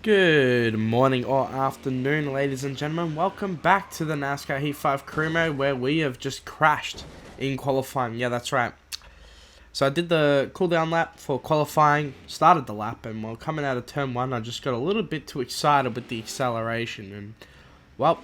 Good morning or afternoon, ladies and gentlemen. Welcome back to the Nascar Heat 5 Career Mode, where we have just crashed in qualifying. Yeah, that's right. So I did the cooldown lap for qualifying, started the lap, and while coming out of turn 1, I just got a little bit too excited with the acceleration. And, well,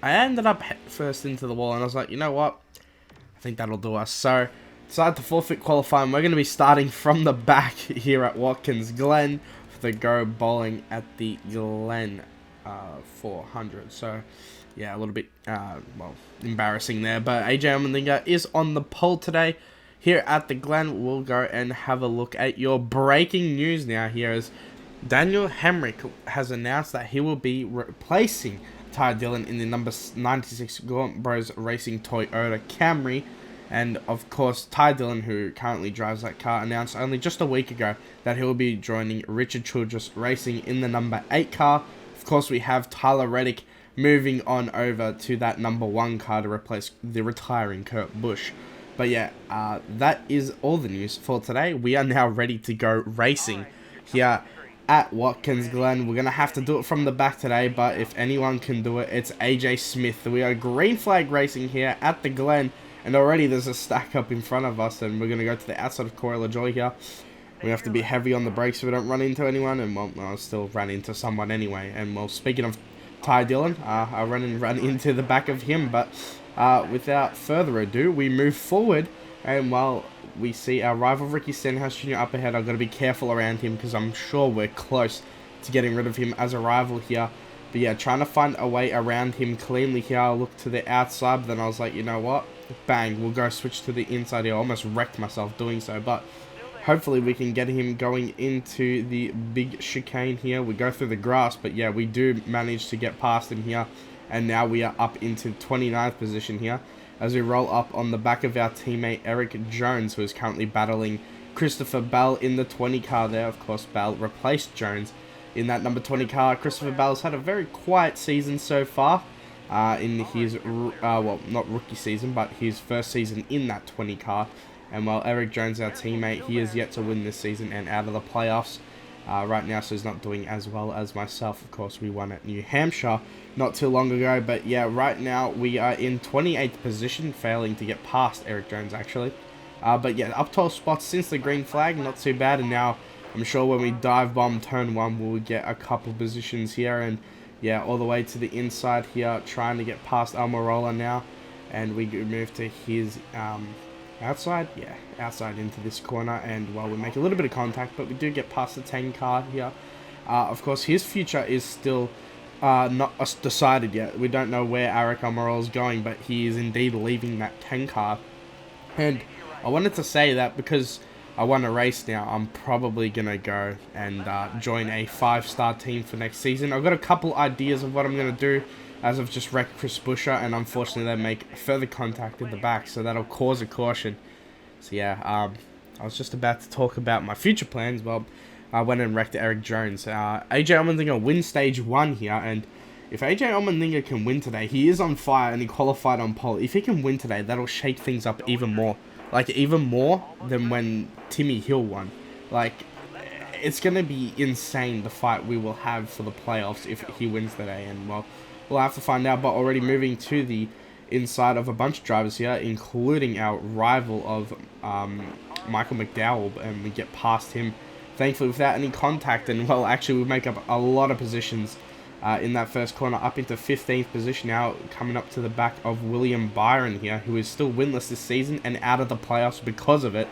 I ended up head first into the wall, and I was like, you know what? I think that'll do us. So, decided to forfeit qualifying. We're going to be starting from the back here at Watkins Glen for the Go Bowling at the Glen 400. So, yeah, a little bit, well, embarrassing there. But AJ Allmendinger is on the pole today here at the Glen. We'll go and have a look at your breaking news now here as Daniel Hemrick has announced that he will be replacing Ty Dillon in the number 96 Gaunt Bros Racing Toyota Camry. And of course, Ty Dillon, who currently drives that car, announced only just a week ago that he will be joining Richard Childress Racing in the number 8 car. Of course, we have Tyler Reddick moving on over to that number 1 car to replace the retiring Kurt Busch. But yeah, that is all the news for today. We are now ready to go racing here at Watkins Glen. We're going to have to do it from the back today, but if anyone can do it, it's AJ Smith. We are green flag racing here at the Glen, and already there's a stack up in front of us, and we're going to go to the outside of Corey LaJoy here. We have to be heavy on the brakes so we don't run into anyone, and well, I still ran into someone anyway. And well, speaking of Ty Dillon, I run into the back of him, but without further ado, we move forward, and while we see our rival Ricky Stenhouse Jr. up ahead, I've got to be careful around him because I'm sure we're close to getting rid of him as a rival here. But yeah, trying to find a way around him cleanly here. I looked to the outside, but then I was like, you know what? Bang, we'll go switch to the inside here. I almost wrecked myself doing so, but hopefully we can get him going into the big chicane here. We go through the grass, but yeah, we do manage to get past him here. And now we are up into 29th position here as we roll up on the back of our teammate Eric Jones, who is currently battling Christopher Bell in the 20 car there. Of course, Bell replaced Jones in that number 20 car. Christopher Bell's had a very quiet season so far in his, well, not rookie season, but his first season in that 20 car. And while Eric Jones, our teammate, he is yet to win this season and out of the playoffs right now, so he's not doing as well as myself. Of course, we won at New Hampshire not too long ago, but yeah, right now we are in 28th position, failing to get past Eric Jones actually. But yeah, up 12 spots since the green flag, not too bad, and now I'm sure when we dive bomb turn 1, we'll get a couple positions here, and yeah, all the way to the inside here, trying to get past Almirola now, and we move to his outside, yeah, outside into this corner, and well, we make a little bit of contact, but we do get past the 10 car here. Of course, his future is still not decided yet. We don't know where Eric Almirola is going, but he is indeed leaving that 10 car. And I wanted to say that because I won a race now, I'm probably going to go and join a 5-star team for next season. I've got a couple ideas of what I'm going to do, as I've just wrecked Chris Buescher, and unfortunately they make further contact in the back, so that'll cause a caution. So yeah, I was just about to talk about my future plans. Well, I went and wrecked Eric Jones. AJ Allmendinger wins stage 1 here, and if AJ Allmendinger can win today, he is on fire and he qualified on pole. If he can win today, that'll shake things up even more. Like, even more than when Timmy Hill won. Like, it's going to be insane, the fight we will have for the playoffs if he wins today, and well, we'll have to find out. But already moving to the inside of a bunch of drivers here, including our rival of Michael McDowell, and we get past him, thankfully, without any contact. And well, actually, we make up a lot of positions in that first corner, up into 15th position now, coming up to the back of William Byron here, who is still winless this season and out of the playoffs because of it.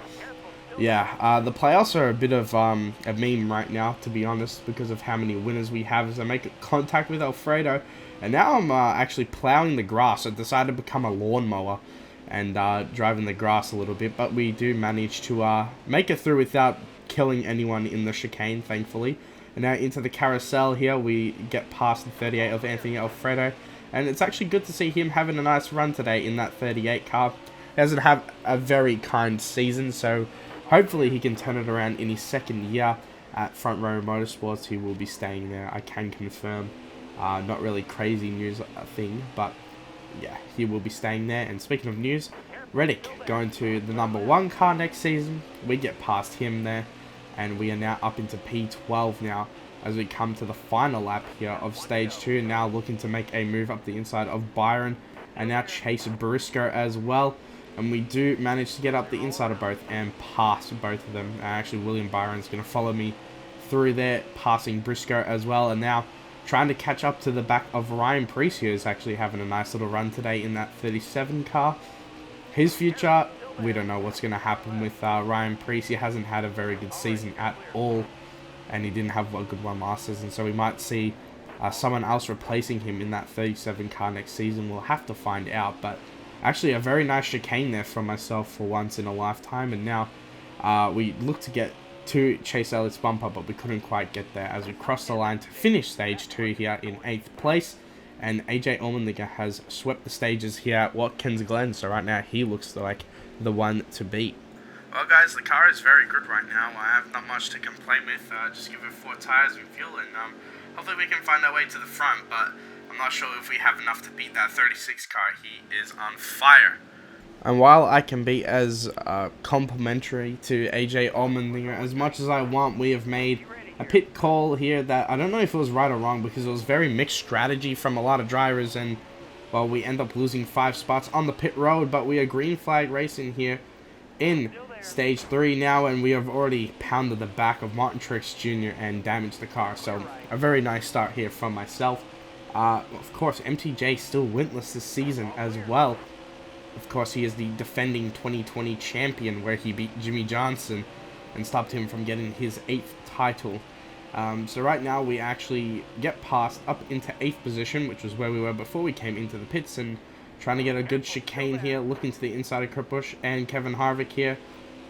Yeah, the playoffs are a bit of a meme right now, to be honest, because of how many winners we have as I make contact with Alfredo. And now I'm actually plowing the grass. I decided to become a lawnmower and driving the grass a little bit, but we do manage to make it through without killing anyone in the chicane, thankfully. And now into the carousel here, we get past the 38 of Anthony Alfredo, and it's actually good to see him having a nice run today in that 38 car. He doesn't have a very kind season, so hopefully he can turn it around in his second year at Front Row Motorsports. He will be staying there, I can confirm. Not really crazy news thing, but yeah, he will be staying there. And speaking of news, Reddick going to the number 1 car next season. We get past him there, and we are now up into P12 now. as we come to the final lap here of stage 2. Now looking to make a move up the inside of Byron, and now chase Briscoe as well. And we do manage to get up the inside of both and pass both of them. Actually, William Byron's going to follow me through there, passing Briscoe as well. And now trying to catch up to the back of Ryan Preece, who is actually having a nice little run today in that 37 car. His future, we don't know what's going to happen with Ryan Preece. He hasn't had a very good season at all, and he didn't have a good one last season. So we might see someone else replacing him in that 37 car next season. We'll have to find out, but actually a very nice chicane there from myself for once in a lifetime. And now we look to get to Chase Elliott's bumper, but we couldn't quite get there as we crossed the line to finish stage 2 here in 8th place. And AJ Allmendinger has swept the stages here at Watkins Glen, so right now he looks like the one to beat. Well guys, the car is very good right now. I have not much to complain with. Just give it 4 tires and fuel, and hopefully we can find our way to the front, but I'm not sure if we have enough to beat that 36 car. He is on fire. And while I can be as complimentary to AJ Allmendinger as much as I want, we have made a pit call here that I don't know if it was right or wrong, because it was very mixed strategy from a lot of drivers, and well, we end up losing 5 spots on the pit road. But we are green flag racing here in stage 3 now, and we have already pounded the back of Martin Truex Jr. and damaged the car. So a very nice start here from myself. Of course, MTJ still winless this season as well. Of course, he is the defending 2020 champion, where he beat Jimmy Johnson and stopped him from getting his 8th title. So right now we actually get past up into 8th position, which was where we were before we came into the pits, and trying to get a good chicane here, looking to the inside of Kurt Busch and Kevin Harvick here.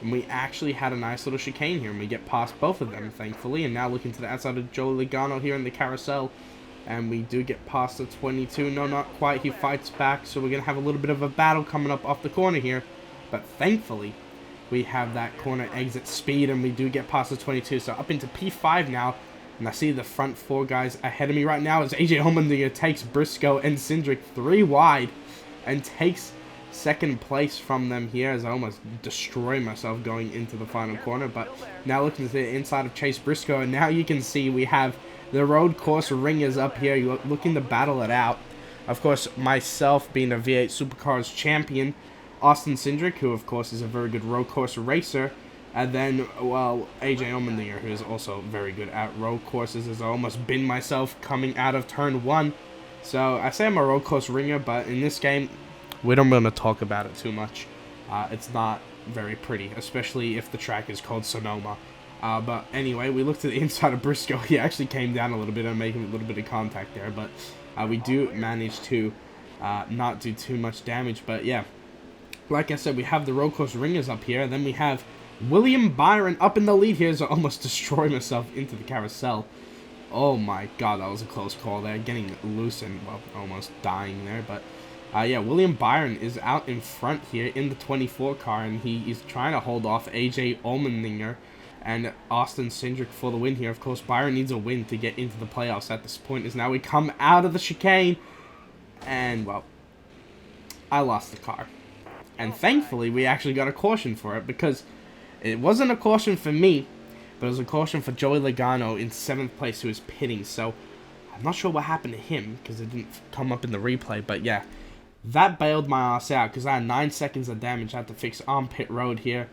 And we actually had a nice little chicane here, and we get past both of them, thankfully. And now looking to the outside of Joey Logano here in the carousel, and we do get past the 22. No, not quite. He fights back, so we're going to have a little bit of a battle coming up off the corner here. But thankfully, we have that corner exit speed, and we do get past the 22. So up into P5 now, and I see the front 4 guys ahead of me right now as AJ Allmendinger takes Briscoe and Cindric 3 wide and takes 2nd place from them here, as I almost destroy myself going into the final corner. But now looking to the inside of Chase Briscoe, and now you can see we have the road course ringers up here looking to battle it out. Of course, myself being a V8 Supercars champion, Austin Cindric, who of course is a very good road course racer, and then, well, AJ Allmendinger, who is also very good at road courses, as I almost binned myself coming out of turn 1. So I say I'm a road course ringer, but in this game, we don't want to talk about it too much. It's not very pretty, especially if the track is called Sonoma. But anyway, we looked to the inside of Briscoe. He actually came down a little bit and making a little bit of contact there, but we do manage to not do too much damage. But yeah, like I said, we have the road course ringers up here, and then we have William Byron up in the lead here, as I almost destroy myself into the carousel. Oh my god, that was a close call there, getting loose and, well, almost dying there. But yeah, William Byron is out in front here in the 24 car, and he is trying to hold off AJ Allmendinger and Austin Cindric for the win here. Of course, Byron needs a win to get into the playoffs at this point, as now we come out of the chicane, and, well, I lost the car. And thankfully, we actually got a caution for it, because it wasn't a caution for me, but it was a caution for Joey Logano in 7th place, who is pitting. So I'm not sure what happened to him, because it didn't come up in the replay. But yeah, that bailed my ass out, because I had 9 seconds of damage I had to fix on pit road here.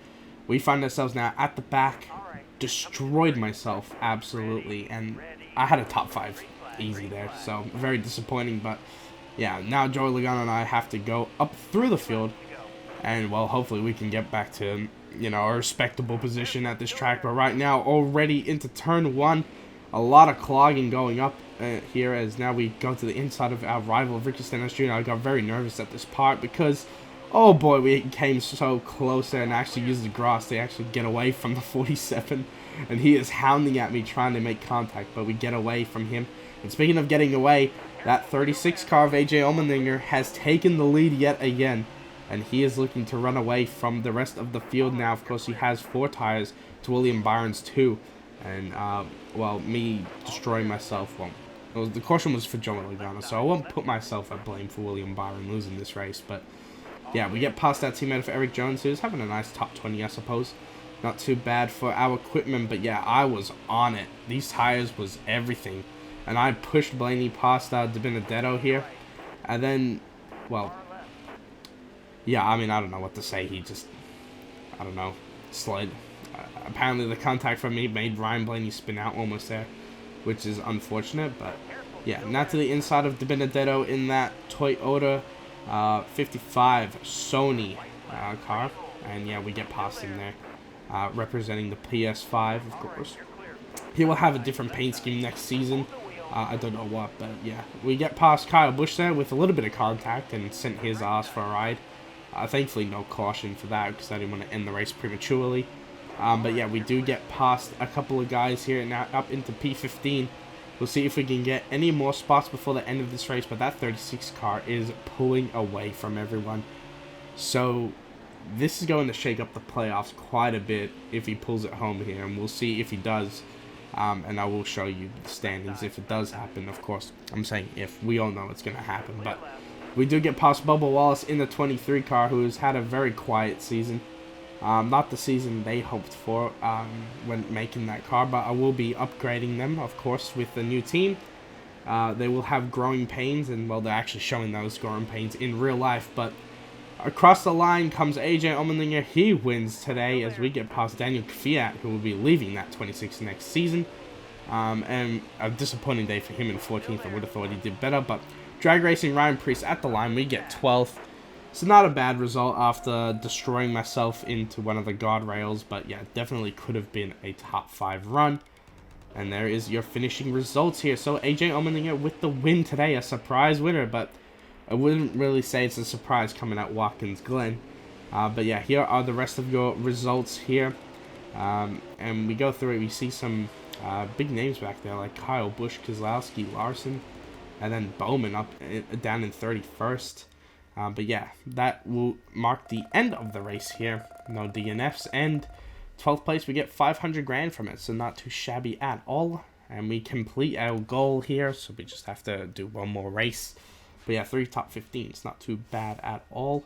We find ourselves now at the back, destroyed myself absolutely, and I had a top 5 easy there, so very disappointing. But yeah, now Joey Logano and I have to go up through the field, and, well, hopefully we can get back to, you know, a respectable position at this track. But right now, already into turn 1, a lot of clogging going up here, as now we go to the inside of our rival Ricky Stenhouse Jr. I got very nervous at this part, because, oh boy, we came so close there and actually used the grass to actually get away from the 47. And he is hounding at me trying to make contact, but we get away from him. And speaking of getting away, that 36 car of AJ Allmendinger has taken the lead yet again, and he is looking to run away from the rest of the field now. Of course, he has 4 tires to William Byron's 2, and, well, me destroying myself, well, the caution was for Joey Logano, so I won't put myself at blame for William Byron losing this race. But yeah, we get past that teammate of Eric Jones, who's having a nice top 20, I suppose. Not too bad for our equipment, but yeah, I was on it. These tires was everything. And I pushed Blaney past De Benedetto here. And then, well, yeah, I mean, I don't know what to say. He just, I don't know, slid. Apparently the contact from me made Ryan Blaney spin out almost there, which is unfortunate. But yeah, now to the inside of De Benedetto in that Toyota 55 Sony car. And yeah, we get past him there, representing the PS5, of course. He will have a different paint scheme next season. I don't know what, but yeah. We get past Kyle Busch there with a little bit of contact and sent his ass for a ride. Thankfully, no caution for that because I didn't want to end the race prematurely. But yeah, we do get past a couple of guys here now up into P15. We'll see if we can get any more spots before the end of this race, but that 36 car is pulling away from everyone. So this is going to shake up the playoffs quite a bit if he pulls it home here, and we'll see if he does. And I will show you the standings if it does happen. Of course, I'm saying if. We all know it's going to happen, but we do get past Bubba Wallace in the 23 car, who has had a very quiet season. Not the season they hoped for when making that car, but I will be upgrading them, of course, with the new team. They will have growing pains, and, well, they're actually showing those growing pains in real life, but across the line comes AJ Allmendinger. He wins today as we get past Daniel Kvyat, who will be leaving that 26 next season. And a disappointing day for him in 14th. I would have thought he did better, but drag racing Ryan Preece at the line. We get 12th. It's not a bad result after destroying myself into one of the guardrails, but yeah, definitely could have been a top 5 run. And there is your finishing results here. So AJ Allmendinger with the win today, a surprise winner, but I wouldn't really say it's a surprise coming at Watkins Glen. But yeah, here are the rest of your results here. And we go through it. We see some big names back there like Kyle Busch, Keselowski, Larson, and then Bowman up down in 31st. But yeah, that will mark the end of the race here. No DNFs. And 12th place, we get 500 grand from it. So not too shabby at all. And we complete our goal here. So we just have to do one more race. But yeah, 3 top 15s, not too bad at all.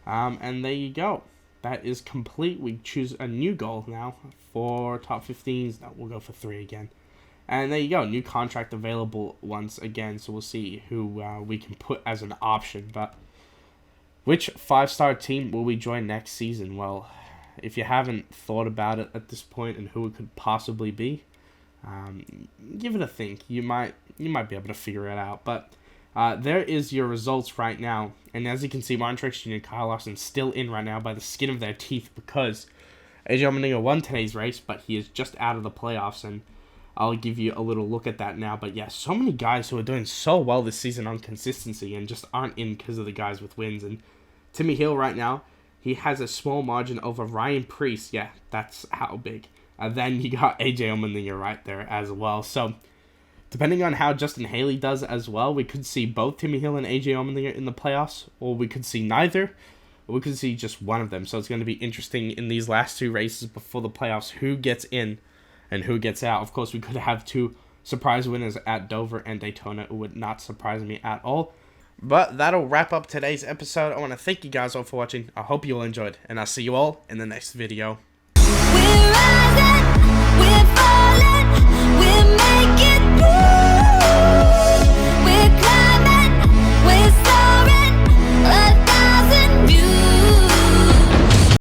And there you go. That is complete. We choose a new goal now for top 15s. No, we'll go for 3 again. And there you go. New contract available once again. So we'll see who we can put as an option. But which 5-star team will we join next season? Well, if you haven't thought about it at this point and who it could possibly be, give it a think. You might be able to figure it out. But there is your results right now. And as you can see, Ryan Truex Jr. and Kyle Larson still in right now by the skin of their teeth because AJ Allmendinger won today's race, but he is just out of the playoffs. And I'll give you a little look at that now. But yeah, so many guys who are doing so well this season on consistency and just aren't in because of the guys with wins. And Timmy Hill right now, he has a small margin over Ryan Preece. Yeah, that's how big. And then you got AJ Allmendinger right there as well. So depending on how Justin Haley does as well, we could see both Timmy Hill and AJ Allmendinger in the playoffs, or we could see neither, or we could see just one of them. So it's going to be interesting in these last 2 races before the playoffs, who gets in and who gets out. Of course, we could have 2 surprise winners at Dover and Daytona. It would not surprise me at all. But that'll wrap up today's episode. I want to thank you guys all for watching. I hope you all enjoyed, and I'll see you all in the next video.